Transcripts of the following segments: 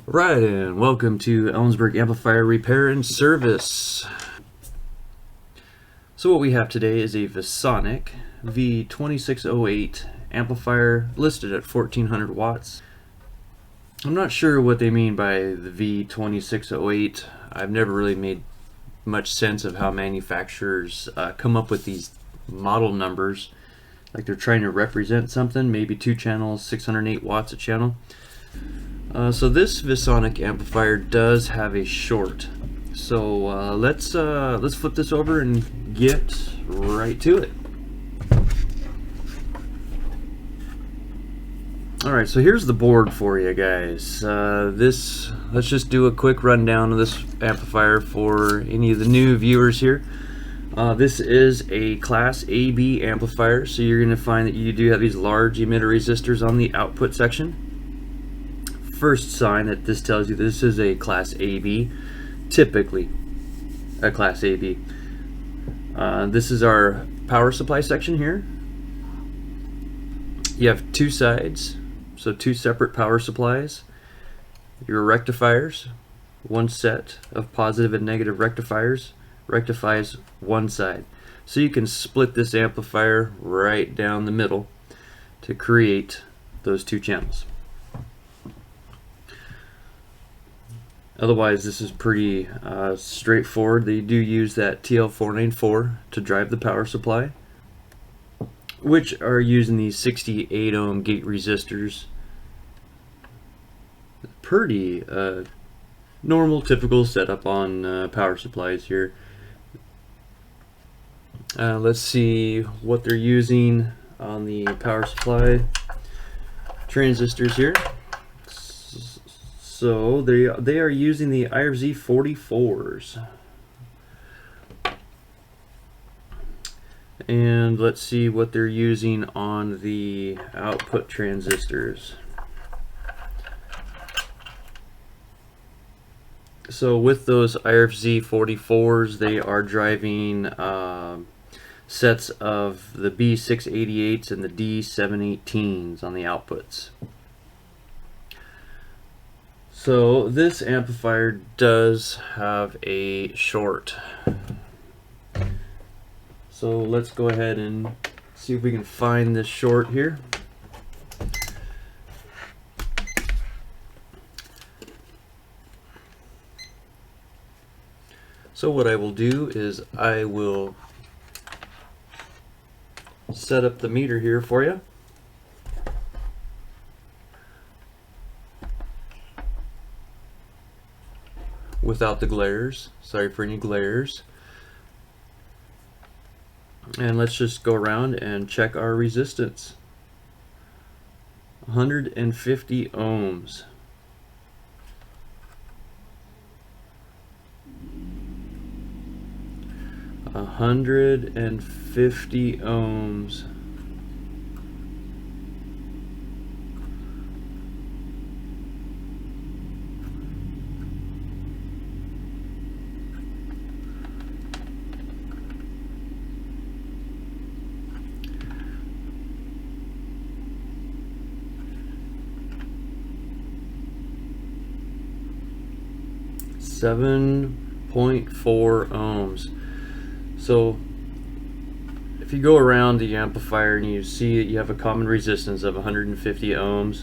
Right, and welcome to Ellensburg Amplifier Repair and Service. So what we have today is a Visonik V2608 amplifier listed at 1400 watts. I'm not sure what they mean by the V2608. I've never really made much sense of how manufacturers come up with these model numbers. Like they're trying to represent something, maybe 2 channels, 608 watts a channel. So this Visonik amplifier does have a short. So let's flip this over and get right to it. Alright, so here's the board for you guys. Let's just do a quick rundown of this amplifier for any of the new viewers here. This is a Class AB amplifier, so you're going to find that you do have these large emitter resistors on the output section. First sign that this tells you this is a Class AB, typically a Class AB. This is our power supply section here. You have 2 sides, so 2 separate power supplies. Your rectifiers, 1 set of positive and negative rectifiers, rectifies 1 side. So you can split this amplifier right down the middle to create those 2 channels. Otherwise, this is pretty straightforward. They do use that TL494 to drive the power supply, which are using these 68 ohm gate resistors. Pretty normal, typical setup on power supplies here. Let's see what they're using on the power supply transistors here. So they are using the IRZ44s. And let's see what they're using on the output transistors. So with those IRZ44s, they are driving sets of the B688s and the D718s on the outputs. So this amplifier does have a short. So let's go ahead and see if we can find this short here. So what I will do is I will set up the meter here for you. Without the glares. Sorry for any glares. And let's just go around and check our resistance. 150 ohms. A 150 ohms. .4 ohms. So if you go around the amplifier and you see that you have a common resistance of 150 ohms,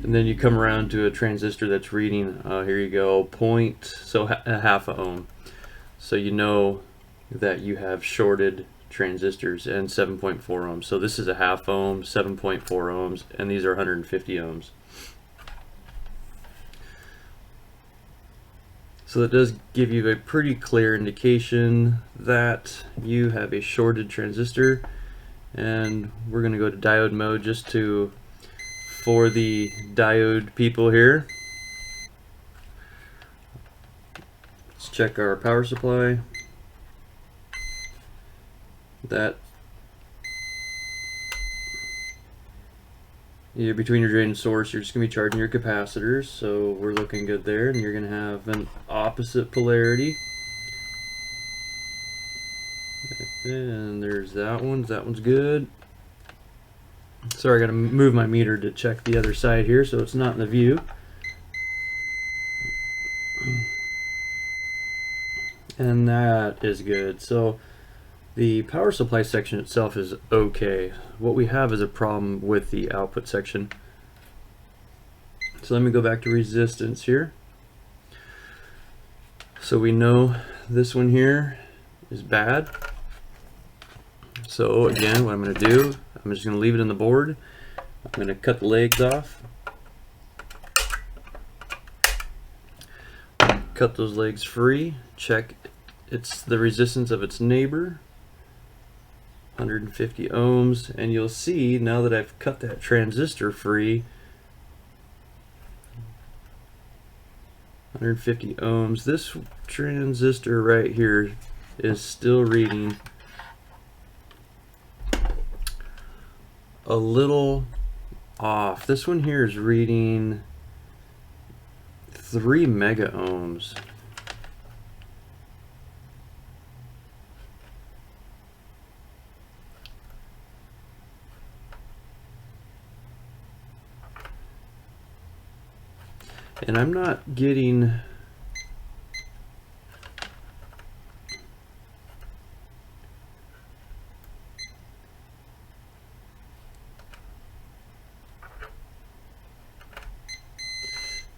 and then you come around to a transistor that's reading, here you go, a half a ohm. So you know that you have shorted transistors and 7.4 ohms. So this is a half ohm, 7.4 ohms, and these are 150 ohms. So that does give you a pretty clear indication that you have a shorted transistor. And we're going to go to diode mode just for the diode people here. Let's check our power supply. That between your drain and source, you're just going to be charging your capacitors, so we're looking good there. And you're going to have an opposite polarity. And there's that one. That one's good. Sorry, I got to move my meter to check the other side here so it's not in the view. And that is good. So the power supply section itself is okay. What we have is a problem with the output section. So let me go back to resistance here. So we know this one here is bad. So again, what I'm going to do, I'm just going to leave it in the board. I'm going to cut the legs off. Cut those legs free. Check it's the resistance of its neighbor. 150 ohms, and you'll see now that I've cut that transistor free, 150 ohms, this transistor right here is still reading a little off. This one here is reading 3 mega ohms. And I'm not getting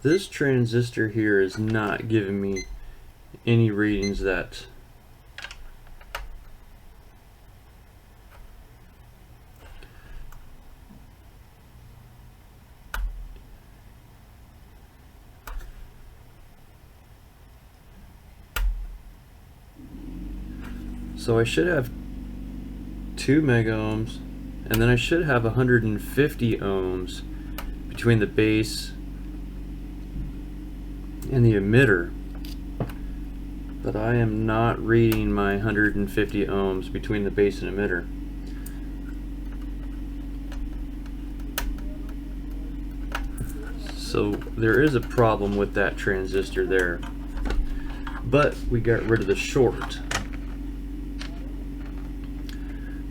this transistor here is not giving me any readings that so I should have 2 mega ohms, and then I should have 150 ohms between the base and the emitter, but I am not reading my 150 ohms between the base and emitter. So there is a problem with that transistor there, but we got rid of the short.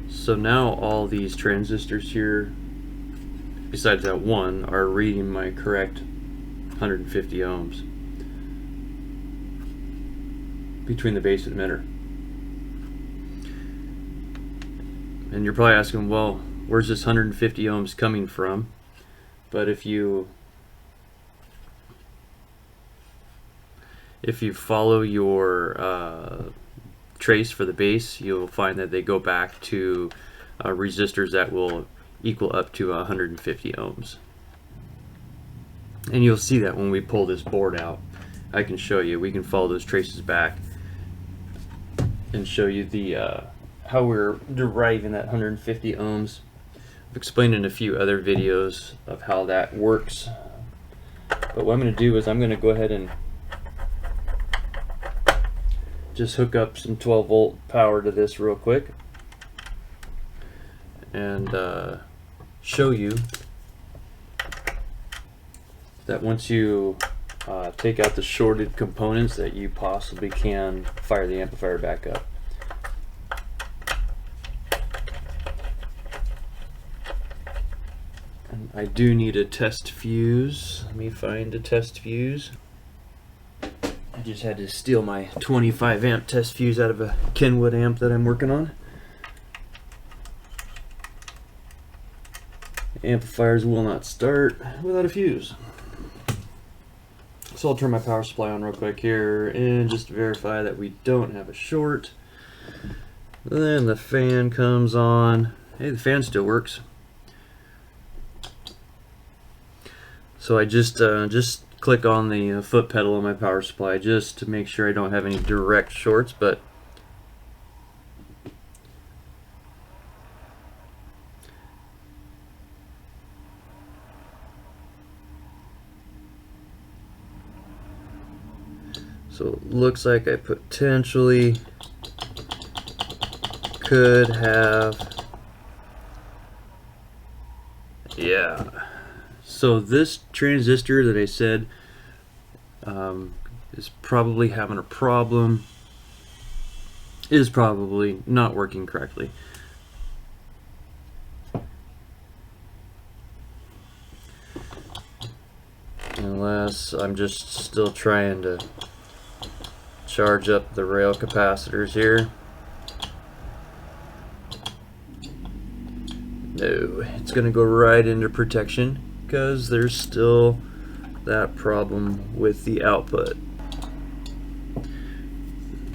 So now all these transistors here, besides that one, are reading my correct 150 ohms between the base and emitter. And you're probably asking, well, where's this 150 ohms coming from? But if you follow your trace for the base, you'll find that they go back to resistors that will equal up to 150 ohms. And you'll see that when we pull this board out. I can show you, we can follow those traces back and show you the how we're deriving that 150 ohms. I've explained in a few other videos of how that works. But what I'm going to do is I'm going to go ahead and just hook up some 12 volt power to this real quick and show you that once you take out the shorted components that you possibly can fire the amplifier back up. And I do need a test fuse. Let me find a test fuse. I just had to steal my 25 amp test fuse out of a Kenwood amp that I'm working on. Amplifiers will not start without a fuse. So I'll turn my power supply on real quick here and just verify that we don't have a short. Then the fan comes on. Hey, the fan still works. So I just click on the foot pedal on my power supply just to make sure I don't have any direct shorts, but so it looks like I potentially could have, yeah, So this transistor that I said is probably having a problem, is probably not working correctly. Unless I'm just still trying to charge up the rail capacitors here. No, it's going to go right into protection because there's still that problem with the output.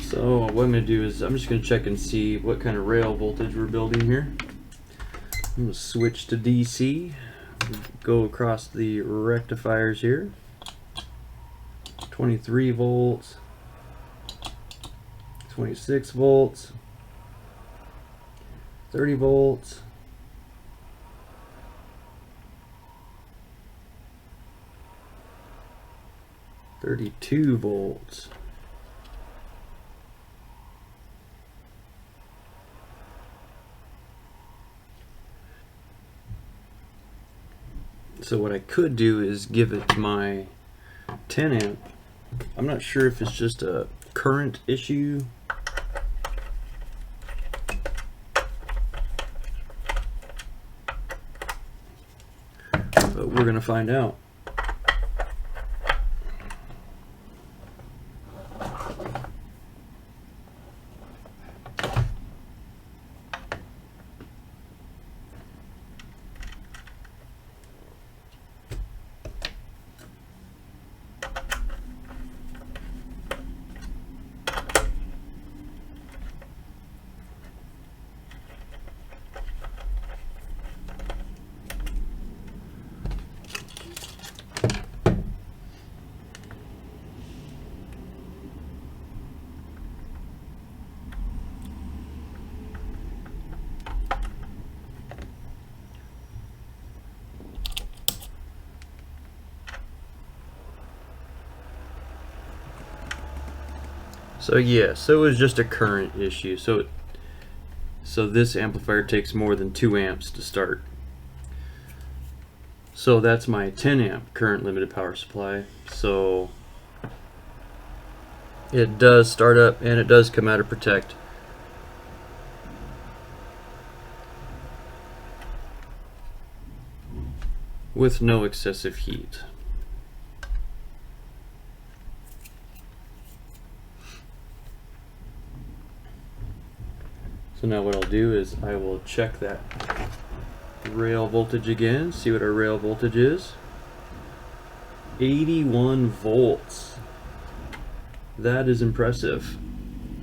So what I'm going to do is I'm just going to check and see what kind of rail voltage we're building here. I'm going to switch to DC, go across the rectifiers here. 23 volts, 26 volts, 30 volts, 32 volts. So what I could do is give it my 10 amp. I'm not sure if it's just a current issue. But we're going to find out. So yeah, so it was just a current issue. So this amplifier takes more than 2 amps to start. So that's my 10 amp current limited power supply. So it does start up and it does come out of protect. With no excessive heat. So now what I'll do is I will check that rail voltage again, see what our rail voltage is. 81 volts. That is impressive.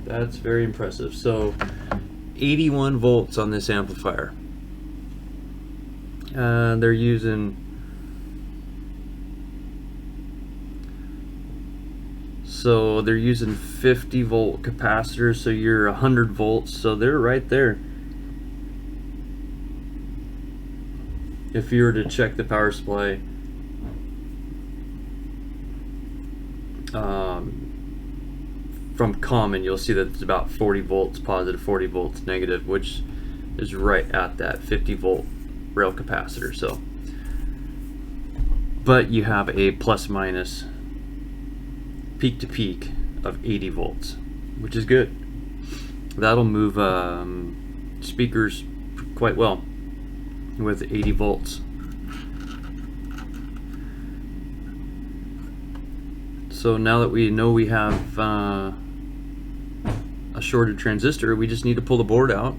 That's very impressive. So 81 volts on this amplifier. They're using So they're using 50 volt capacitors, so you're 100 volts, so they're right there. If you were to check the power supply from common, you'll see that it's about 40 volts positive, 40 volts negative, which is right at that 50 volt rail capacitor. So, but you have a plus minus peak to peak of 80 volts, which is good. That'll move speakers quite well with 80 volts. So now that we know we have a shorted transistor, we just need to pull the board out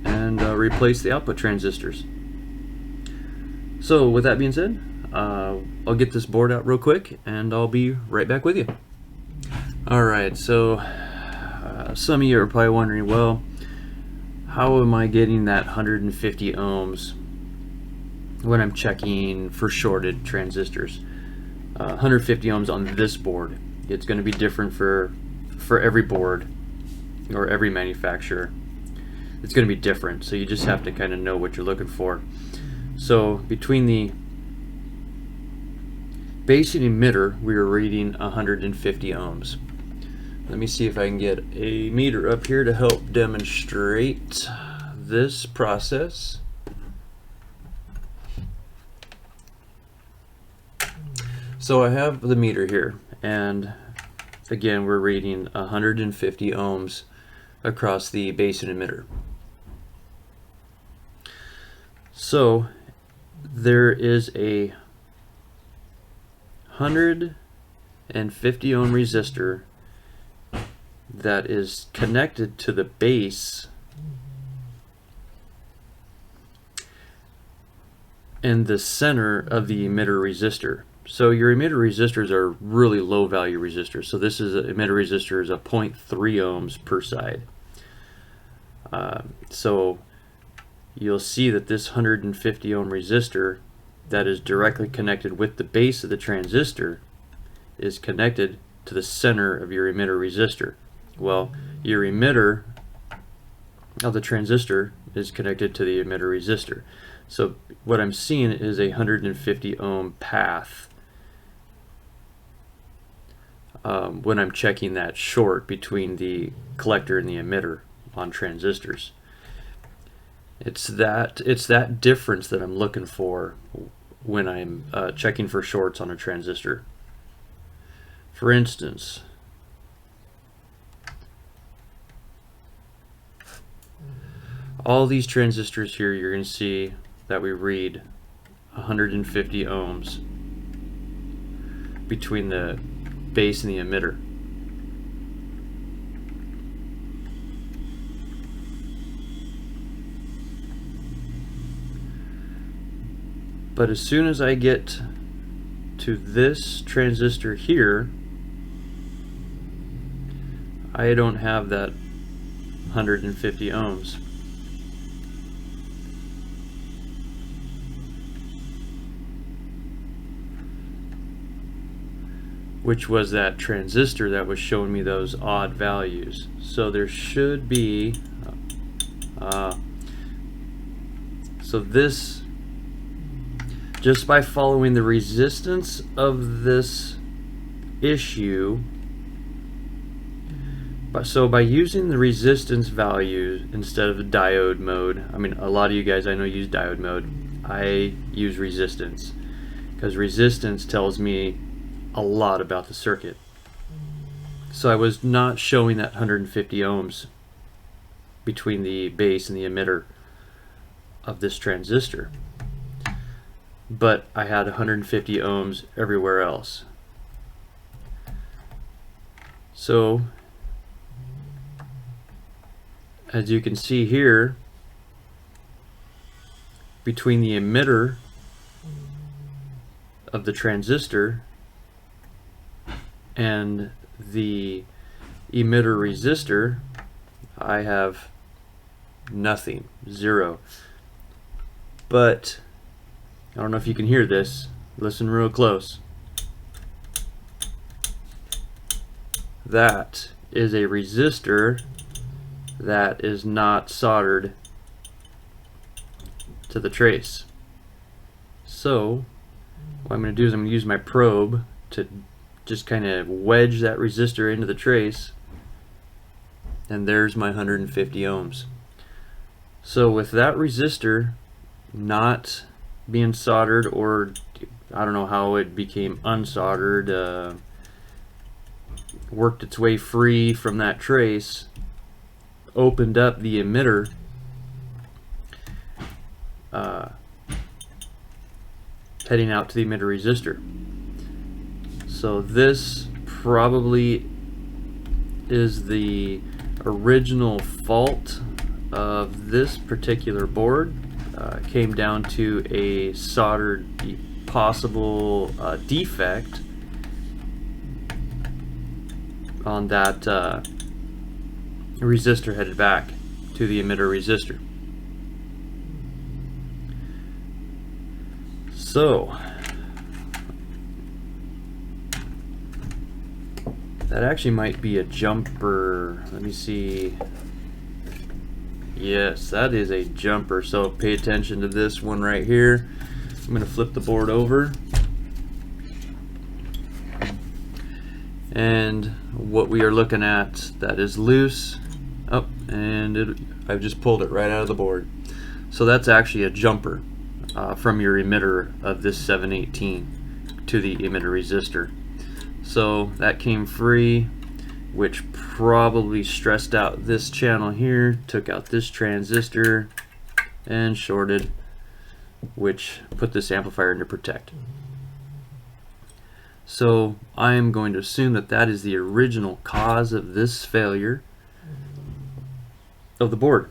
and replace the output transistors. So with that being said, I'll get this board out real quick and I'll be right back with you. Alright, so some of you are probably wondering, well, how am I getting that 150 ohms when I'm checking for shorted transistors? 150 ohms on this board. It's going to be different for every board or every manufacturer. It's going to be different, so you just have to kind of know what you're looking for. So between the base and emitter, we were reading 150 ohms. Let me see if I can get a meter up here to help demonstrate this process. So I have the meter here, and again we're reading 150 ohms across the base and emitter. So there is a 150 ohm resistor that is connected to the base and the center of the emitter resistor. So your emitter resistors are really low value resistors. So this is emitter resistor is a 0.3 ohms per side. So you'll see that this 150 ohm resistor that is directly connected with the base of the transistor is connected to the center of your emitter resistor. Well, your emitter of the transistor is connected to the emitter resistor. So what I'm seeing is a 150 ohm path when I'm checking that short between the collector and the emitter on transistors. It's that difference that I'm looking for when I'm checking for shorts on a transistor. For instance, all these transistors here, you're going to see that we read 150 ohms between the base and the emitter. But as soon as I get to this transistor here, I don't have that 150 ohms. Which was that transistor that was showing me those odd values. So there should be so this, just by following the resistance of this issue, so by using the resistance value instead of the diode mode, I mean, a lot of you guys I know use diode mode, I use resistance because resistance tells me a lot about the circuit. So I was not showing that 150 ohms between the base and the emitter of this transistor, but I had 150 ohms everywhere else. So as you can see here, between the emitter of the transistor and the emitter resistor, I have nothing, zero. But I don't know if you can hear this. Listen real close. That is a resistor that is not soldered to the trace. So what I'm going to do is I'm going to use my probe to just kind of wedge that resistor into the trace, and there's my 150 ohms. So with that resistor not being soldered, or I don't know how it became unsoldered, worked its way free from that trace, opened up the emitter, heading out to the emitter resistor. So this probably is the original fault of this particular board. Came down to a soldered possible defect on that resistor headed back to the emitter resistor. So that actually might be a jumper. Let me see. Yes, that is a jumper. So pay attention to this one right here. I'm going to flip the board over. And what we are looking at, that is loose. Oh, and I've just pulled it right out of the board. So that's actually a jumper from your emitter of this 718. to the emitter resistor. So that came free, which probably stressed out this channel here, took out this transistor, and shorted, which put this amplifier into protect. So I am going to assume that that is the original cause of this failure of the board.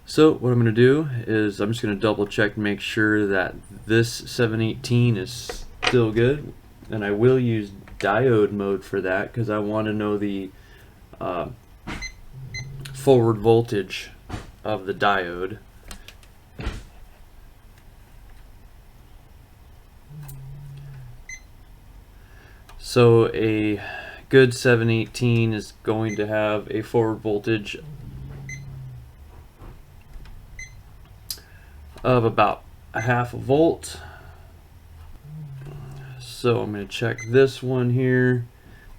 So what I'm going to do is I'm just going to double check and make sure that this 718 is still good, and I will use diode mode for that because I want to know the forward voltage of the diode. So a good 718 is going to have a forward voltage of about a half a volt. So I'm going to check this one here,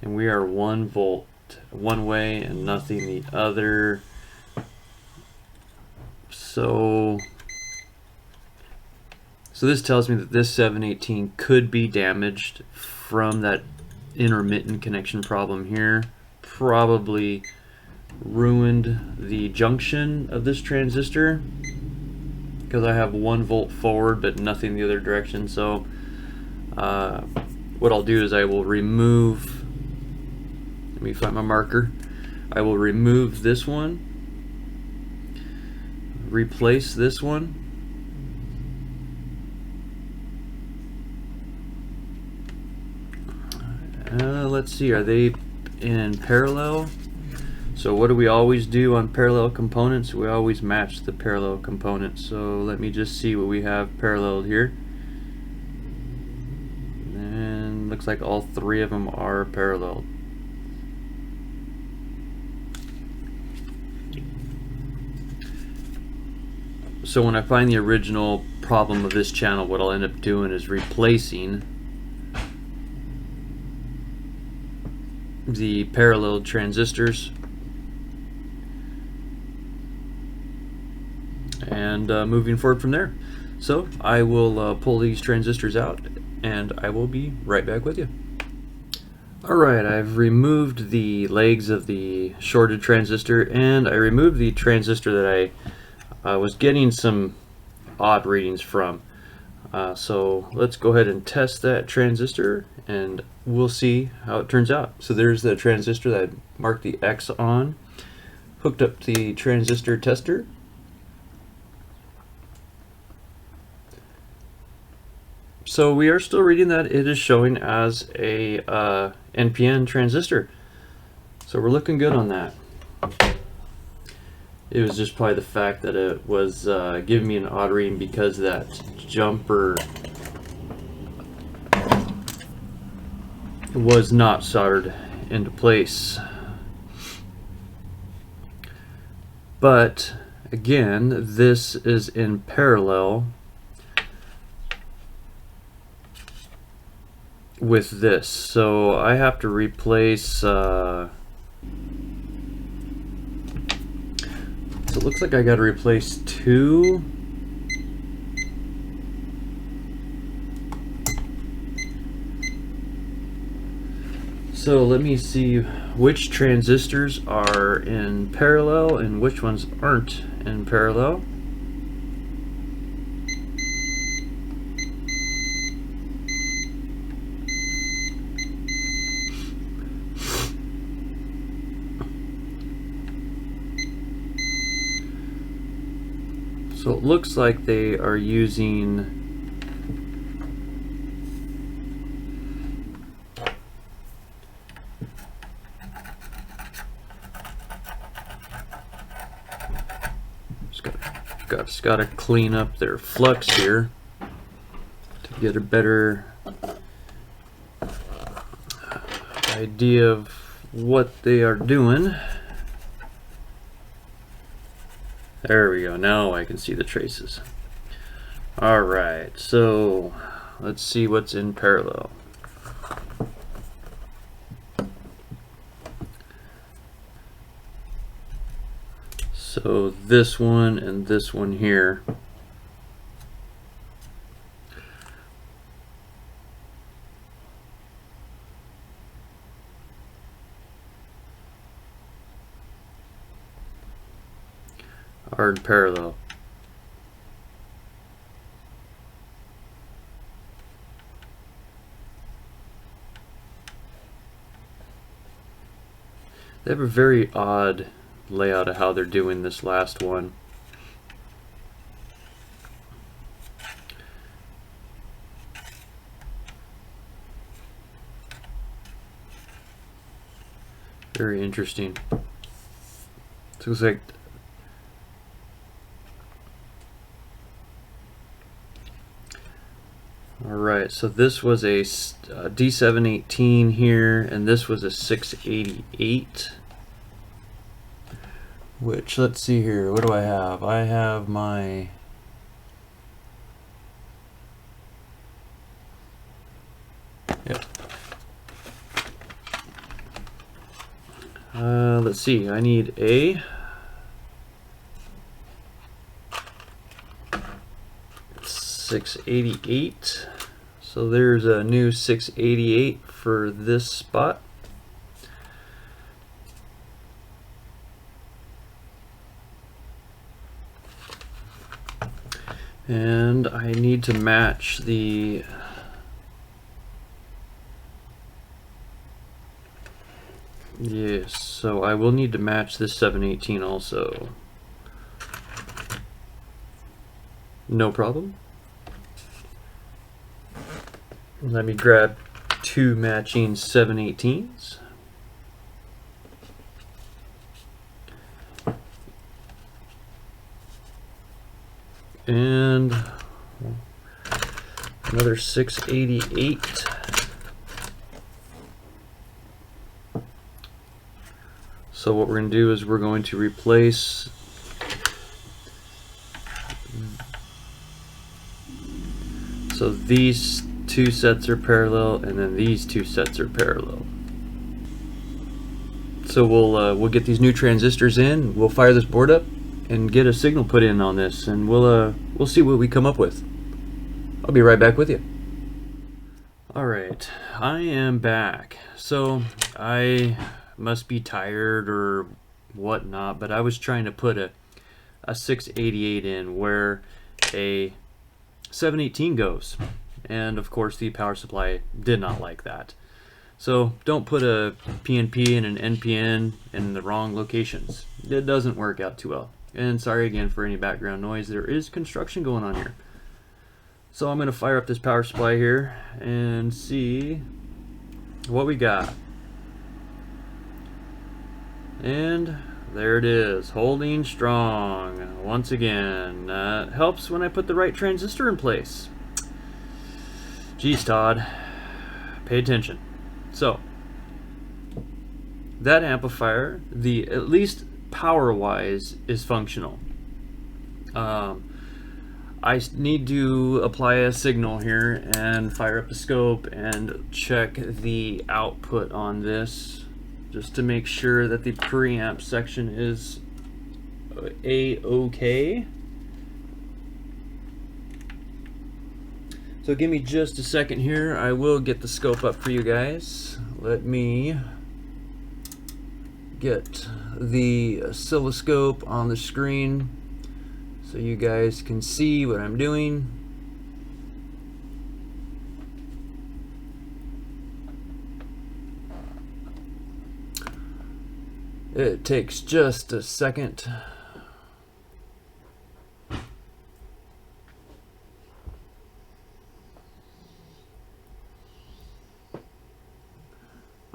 and we are 1 volt one way and nothing the other. So this tells me that this 718 could be damaged from that intermittent connection problem here. Probably ruined the junction of this transistor because I have 1 volt forward but nothing the other direction. So what I'll do is I will remove, let me find my marker, I will remove this one, replace this one, let's see, are they in parallel? So what do we always do on parallel components? We always match the parallel components. So let me just see what we have paralleled here. And looks like all 3 of them are parallel. So when I find the original problem of this channel, what I'll end up doing is replacing the parallel transistors and moving forward from there. So I will pull these transistors out and I will be right back with you. Alright, I've removed the legs of the shorted transistor, and I removed the transistor that I was getting some odd readings from. So let's go ahead and test that transistor and we'll see how it turns out. So there's the transistor that I marked the X on, hooked up the transistor tester. So we are still reading that it is showing as a NPN transistor. So we're looking good on that. It was just probably the fact that it was giving me an odd reading because that jumper was not soldered into place. But again, this is in parallel with this, so I have to replace so it looks like I got to replace 2. So let me see which transistors are in parallel and which ones aren't in parallel. So it looks like they are using just got to clean up their flux here to get a better idea of what they are doing. There we go, now I can see the traces. Alright, so let's see what's in parallel. So this one and this one here. are in parallel. They have a very odd layout of how they're doing this last one. Very interesting. It looks like alright, so this was a D718 here, and this was a 688. Which, let's see here, what do I have? I have my yep. Let's see, I need a .688. So there's a new 688 for this spot. And I need to match the yes, so I will need to match this 718 also. No problem. Let me grab two matching 718s. And another 688. So what we're going to do is we're going to replace so these two sets are parallel, and then these two sets are parallel. So we'll get these new transistors in, we'll fire this board up and get a signal put in on this, and we'll see what we come up with. I'll be right back with you. Alright, I am back. So I must be tired or whatnot, but I was trying to put a 688 in where a 718 goes, and of course the power supply did not like that. So don't put a PNP and an NPN in the wrong locations. It doesn't work out too well. And sorry again for any background noise, there is construction going on here. So I'm going to fire up this power supply here and see what we got. And there it is, holding strong once again. Helps when I put the right transistor in place. Geez, Todd, pay attention. So that amplifier, at least power-wise, is functional. I need to apply a signal here and fire up the scope and check the output on this, just to make sure that the preamp section is a-okay. So give me just a second here. I will get the scope up for you guys. Let me get the oscilloscope on the screen so you guys can see what I'm doing. It takes just a second.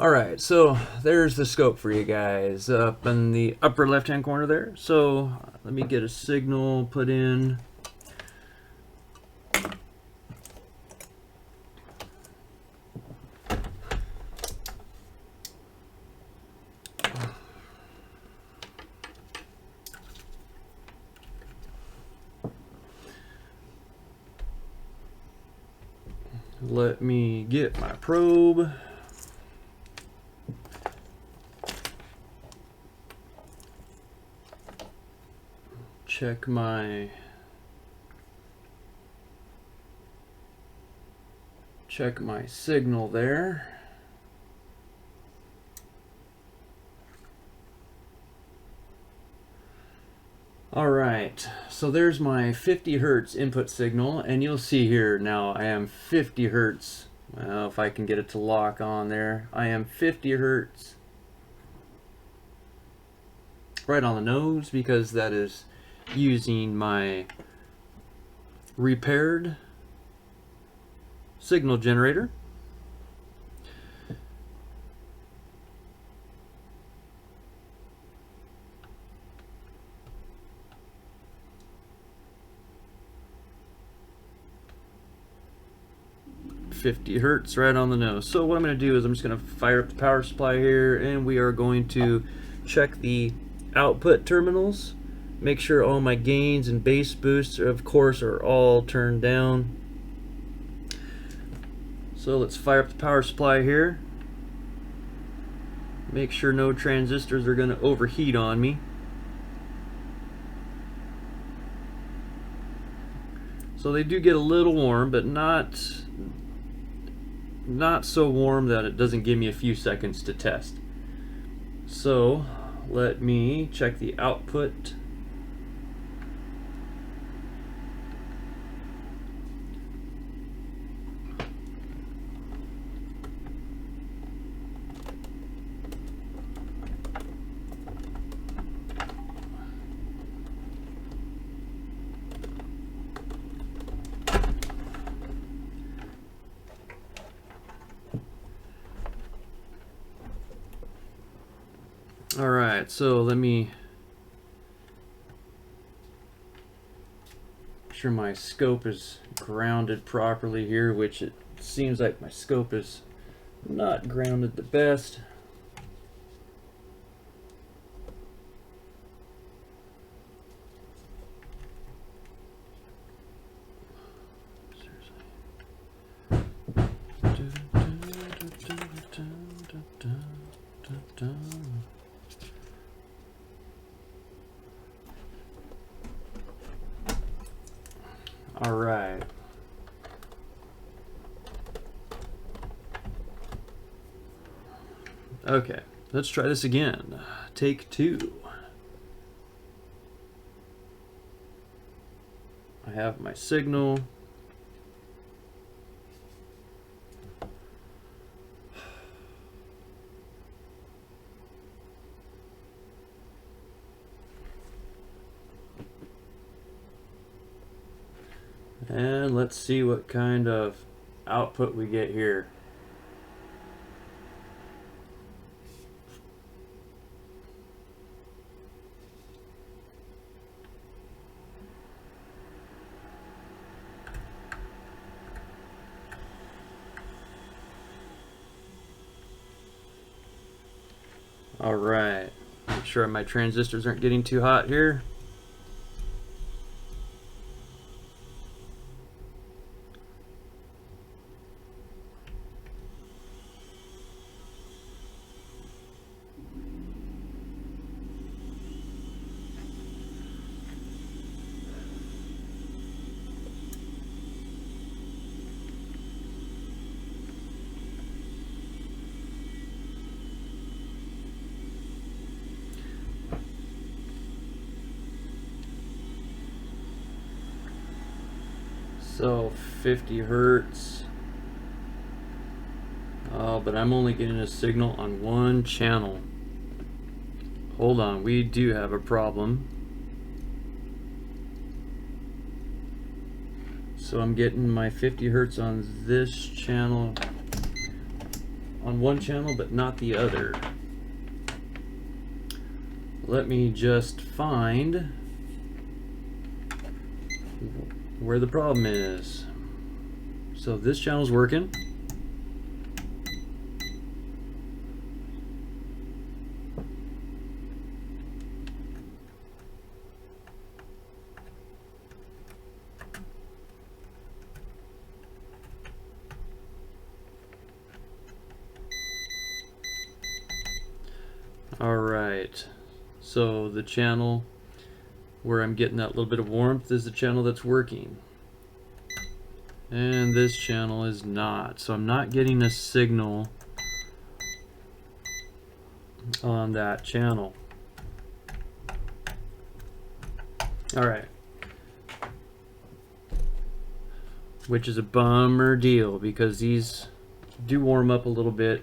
Alright, so there's the scope for you guys up in the upper left hand corner there. So let me get a signal put in. Let me get my probe. Check my signal there. Alright, so there's my 50 hertz input signal, and you'll see here now I am 50 hertz. Well, if I can get it to lock on there, I am 50 hertz. Right on the nose, because that is using my repaired signal generator. .50 hertz right on the nose. So what I'm going to do is I'm just going to fire up the power supply here, and we are going to check the output terminals, make sure all my gains and bass boosts of course are all turned down. So let's fire up the power supply here, make sure no transistors are going to overheat on me. So they do get a little warm, but not so warm that it doesn't give me a few seconds to test. So let me check the output. Alright, so let me make sure my scope is grounded properly here, which it seems like my scope is not grounded the best. All right. Okay, let's try this again. Take two. I have my signal. And let's see what kind of output we get here. All right, make sure my transistors aren't getting too hot here. So 50 hertz. Oh, but I'm only getting a signal on one channel. Hold on, we do have a problem. So I'm getting my 50 hertz on this channel, on one channel, but not the other. Let me just find where the problem is. So this channel's working. All right, so the channel where I'm getting that little bit of warmth is the channel that's working, and this channel is not. So I'm not getting a signal on that channel. Alright. Which is a bummer deal because these do warm up a little bit.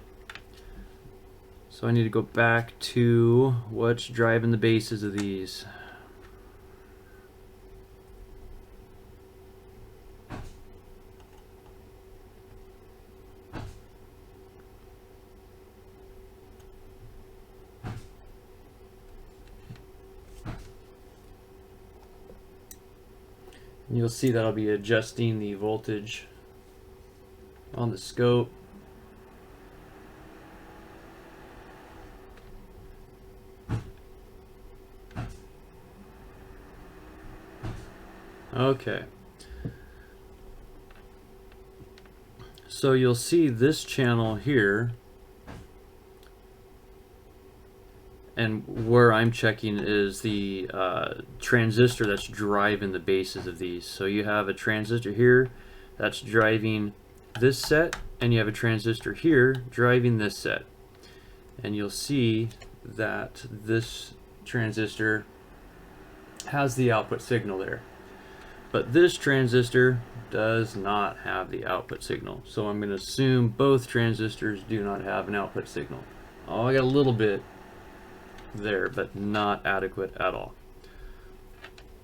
So I need to go back to what's driving the bases of these. And you'll see that I'll be adjusting the voltage on the scope. Okay. So you'll see this channel here, and where I'm checking is the transistor that's driving the bases of these. So you have a transistor here that's driving this set, and you have a transistor here driving this set. And you'll see that this transistor has the output signal there. But this transistor does not have the output signal. So I'm going to assume both transistors do not have an output signal. Oh, I got a little bit there, but not adequate at all.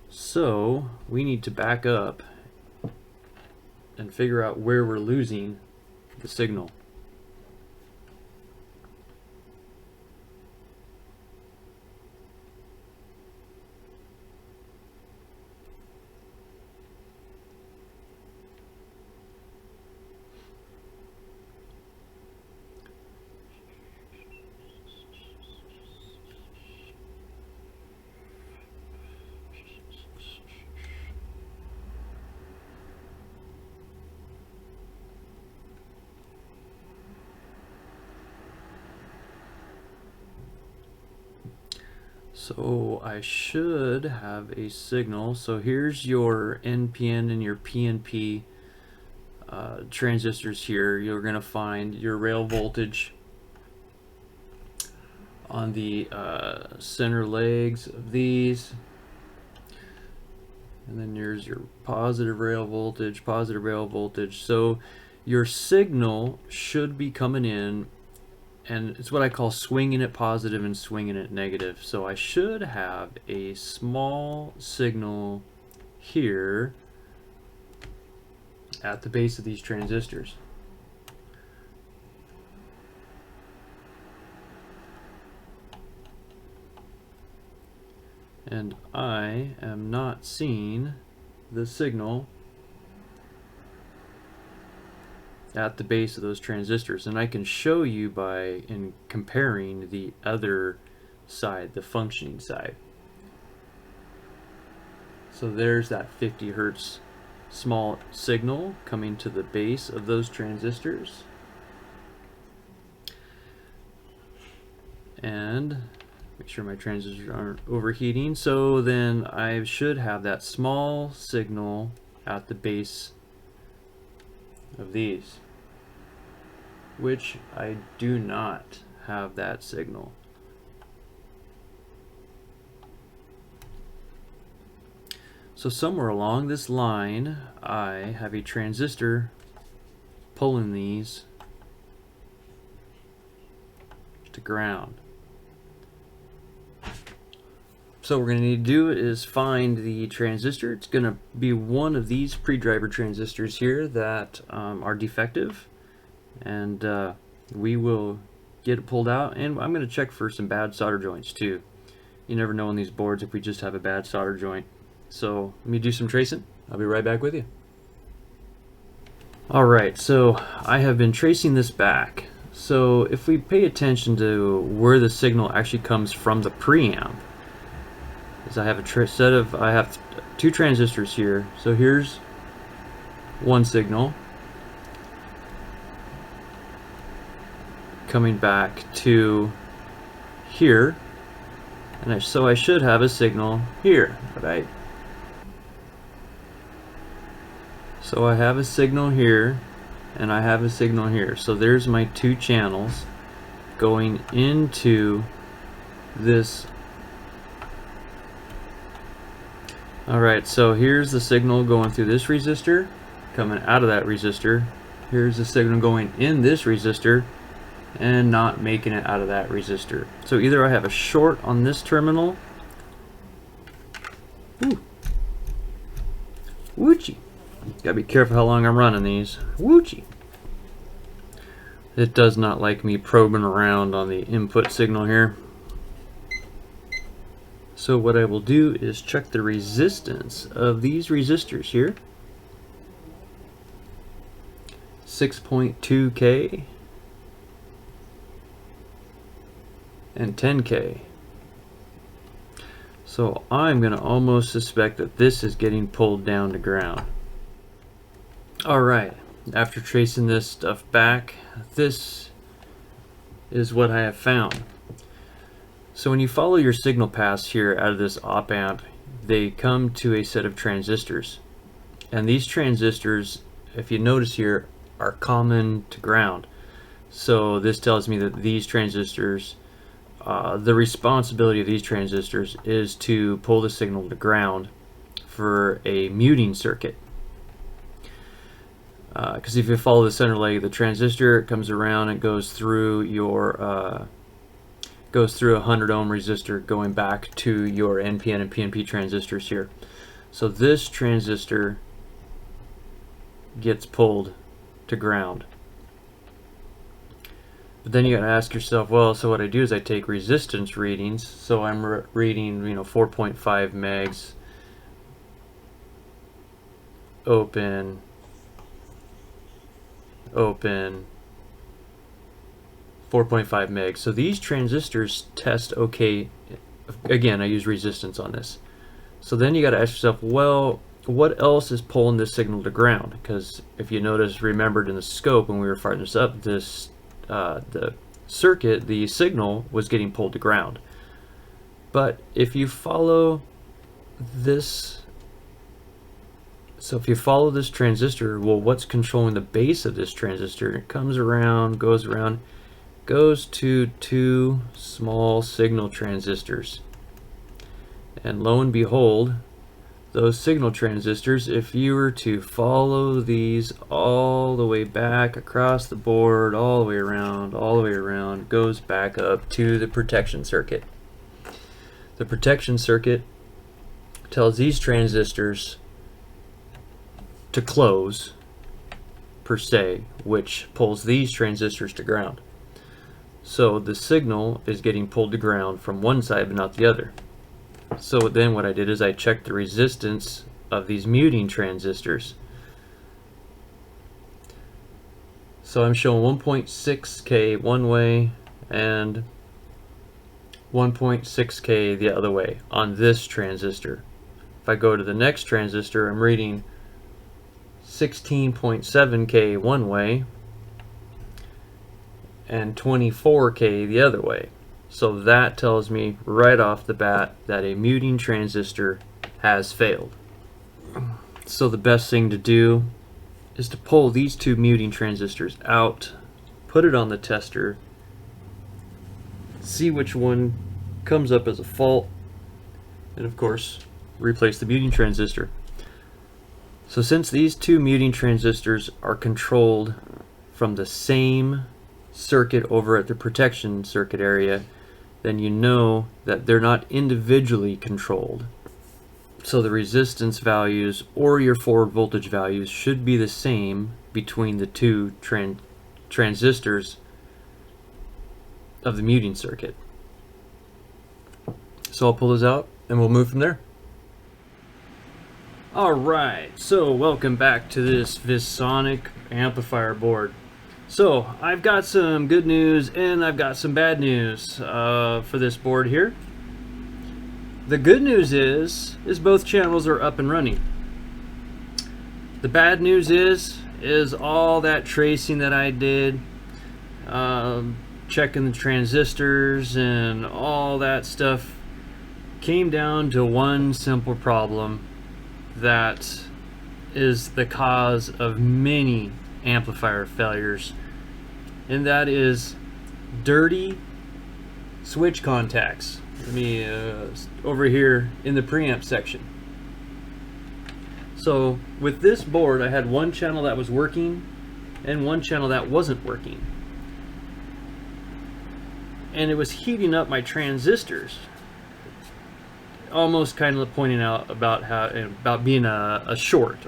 So we need to back up and figure out where we're losing the signal. So I should have a signal. So here's your NPN and your PNP transistors here. You're going to find your rail voltage on the center legs of these. And then here's your positive rail voltage, positive rail voltage. So your signal should be coming in, and it's what I call swinging it positive and swinging it negative. So I should have a small signal here at the base of these transistors. And I am not seeing the signal at the base of those transistors, and I can show you by comparing the other side, the functioning side. So there's that 50 Hertz small signal coming to the base of those transistors, and make sure my transistors aren't overheating. So then I should have that small signal at the base of these, which I do not have that signal. So somewhere along this line I have a transistor pulling these to ground. So what we're going to need to do is find the transistor. It's going to be one of these pre-driver transistors here that are defective, and we will get it pulled out, and I'm going to check for some bad solder joints too. You never know on these boards if we just have a bad solder joint. So let me do some tracing. I'll be right back with you. Alright, so I have been tracing this back. So if we pay attention to where the signal actually comes from the preamp, I have I have two transistors here. So here's one signal coming back to here, and so I should have a signal here, right? So I have a signal here, and I have a signal here. So there's my two channels going into this Alright, so here's the signal going through this resistor, coming out of that resistor. Here's the signal going in this resistor and not making it out of that resistor. So either I have a short on this terminal. Ooh. Woochie. Gotta be careful how long I'm running these. Woochie. It does not like me probing around on the input signal here. So what I will do is check the resistance of these resistors here. 6.2K and 10K. So I'm going to almost suspect that this is getting pulled down to ground. Alright, after tracing this stuff back, this is what I have found. So when you follow your signal paths here out of this op amp, they come to a set of transistors. And these transistors, if you notice here, are common to ground. So this tells me that these transistors, the responsibility of these transistors is to pull the signal to ground for a muting circuit. Because if you follow the center leg of the transistor, it comes around and goes through your goes through a 100 ohm resistor going back to your NPN and PNP transistors here. So this transistor gets pulled to ground. But then you gotta ask yourself, well, so what I do is I take resistance readings. So I'm reading, 4.5 megs, open, 4.5 megs. So these transistors test okay. Again, I use resistance on this. So then you got to ask yourself, well, what else is pulling this signal to ground? Because if you remembered in the scope when we were firing this up, this the circuit, the signal was getting pulled to ground. But if you follow this, so if you follow this transistor, well, what's controlling the base of this transistor? It comes around, goes around, goes to two small signal transistors. And lo and behold, those signal transistors, if you were to follow these all the way back across the board, all the way around, goes back up to the protection circuit. The protection circuit tells these transistors to close, per se, which pulls these transistors to ground. So the signal is getting pulled to ground from one side but not the other. So then what I did is I checked the resistance of these muting transistors. So I'm showing 1.6K one way and 1.6K the other way on this transistor. If I go to the next transistor, I'm reading 16.7K one way and 24K the other way. So that tells me right off the bat that a muting transistor has failed. So the best thing to do is to pull these two muting transistors out, put it on the tester, see which one comes up as a fault, and of course replace the muting transistor. So since these two muting transistors are controlled from the same circuit over at the protection circuit area, then you know that they're not individually controlled. So the resistance values or your forward voltage values should be the same between the two transistors of the muting circuit. So I'll pull those out and we'll move from there. Alright, so welcome back to this Visonik amplifier board. So I've got some good news and I've got some bad news for this board here. The good news is both channels are up and running. The bad news is all that tracing that I did, checking the transistors and all that stuff, came down to one simple problem that is the cause of many amplifier failures, and that is dirty switch contacts. Let me over here in the preamp section. So with this board, I had one channel that was working and one channel that wasn't working. And it was heating up my transistors, almost kind of pointing out about being a short.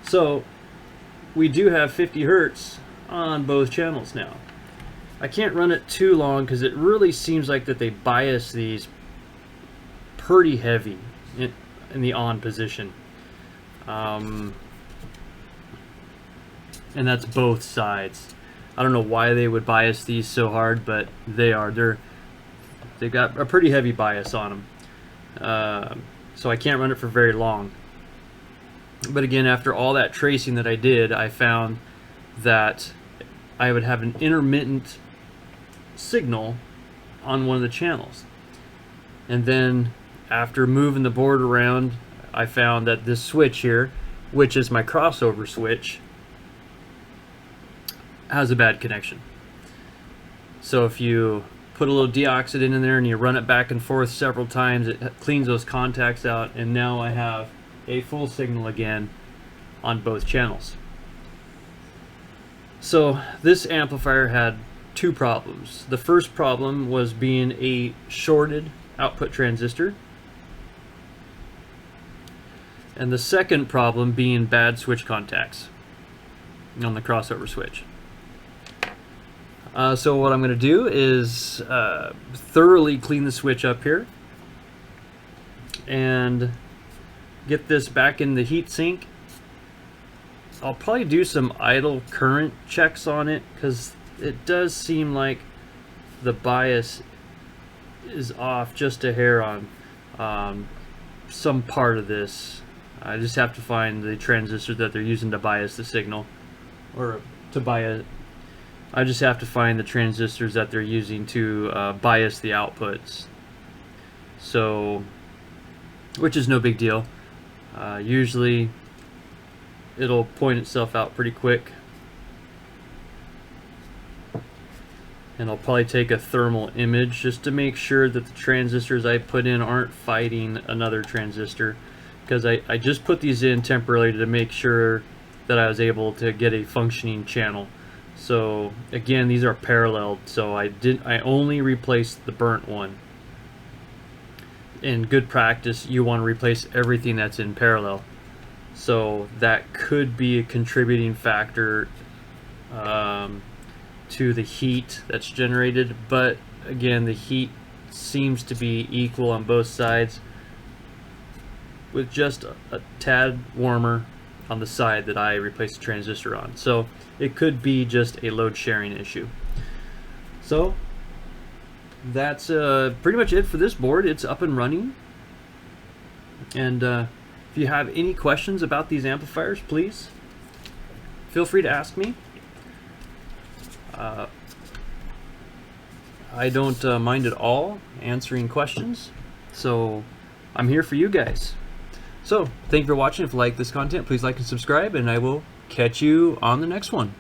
So we do have 50 hertz on both channels now. I can't run it too long because it really seems like that they bias these pretty heavy in the on position. And that's both sides. I don't know why they would bias these so hard, but they got a pretty heavy bias on them. So I can't run it for very long. But again, after all that tracing that I did, I found that I would have an intermittent signal on one of the channels. And then after moving the board around, I found that this switch here, which is my crossover switch, has a bad connection. So if you put a little deoxidant in there and you run it back and forth several times, it cleans those contacts out, and now I have a full signal again on both channels. So this amplifier had two problems. The first problem was being a shorted output transistor, and the second problem being bad switch contacts on the crossover switch. So what I'm going to do is thoroughly clean the switch up here and get this back in the heat sink. I'll probably do some idle current checks on it because it does seem like the bias is off just a hair on some part of this. I just have to find the transistor that they're using to bias the signal, or to bias. I just have to find the transistors that they're using to bias the outputs. So, which is no big deal. Usually it'll point itself out pretty quick. And I'll probably take a thermal image just to make sure that the transistors I put in aren't fighting another transistor, because I just put these in temporarily to make sure that I was able to get a functioning channel. So again, these are paralleled, so I only replaced the burnt one. In good practice, you want to replace everything that's in parallel. So that could be a contributing factor to the heat that's generated, but again, the heat seems to be equal on both sides, with just a tad warmer on the side that I replaced the transistor on. So it could be just a load sharing issue. So that's pretty much it for this board. It's up and running. And if you have any questions about these amplifiers, please feel free to ask me. I don't mind at all answering questions, so I'm here for you guys. So thank you for watching. If you like this content, please like and subscribe, and I will catch you on the next one.